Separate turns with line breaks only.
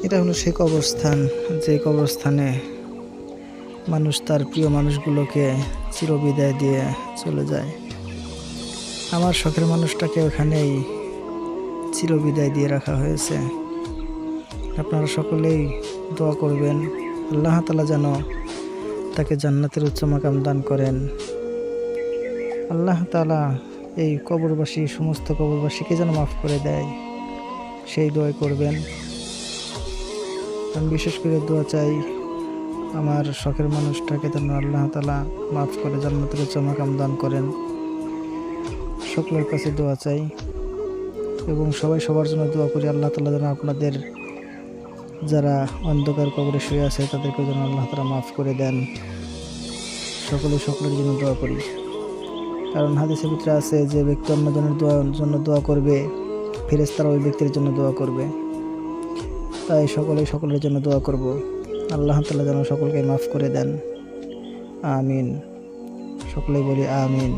এটা হলো সেই কবরস্থান, যে কবরস্থানে মানুষ তার প্রিয় মানুষগুলোকে চিরবিদায় দিয়ে চলে যায়। আমার শখের মানুষটাকে ওখানেই চিরবিদায় দিয়ে রাখা হয়েছে। আপনারা সকলেই দোয়া করবেন আল্লাহ তাআলা যেন তাকে জান্নাতের উচ্চ মাকাম দান করেন। আল্লাহ তাআলা এই কবরবাসী, সমস্ত কবরবাসীকে যেন মাফ করে দেয়, সেই দোয়া করবেন। আমি বিশেষ করে দোয়া চাই আমার শখের মানুষটাকে যেন আল্লাহ তাআলা মাফ করে জান্নাতের উচ্চ মাকাম দান করেন। সকলের কাছে দোয়া চাই এবং সবাই সবার জন্য দোয়া করি। আল্লাহ তাআলা যেন আপনাদের যারা অন্ধকার কবরে শুয়ে আছে তাদেরকে যেন আল্লাহ তাআলা মাফ করে দেন। সকলের জন্য দোয়া করি, কারণ হাদিসের ভিতরে আছে যে ব্যক্তি অন্যজনের জন্য দোয়া করবে, ফেরেশতারা ওই ব্যক্তির জন্য দোয়া করবে। তাই সকলের জন্য দোয়া করব, আল্লাহ তাআলা যেন সকলকে মাফ করে দেন। আমিন। সকলেই বলি আমিন।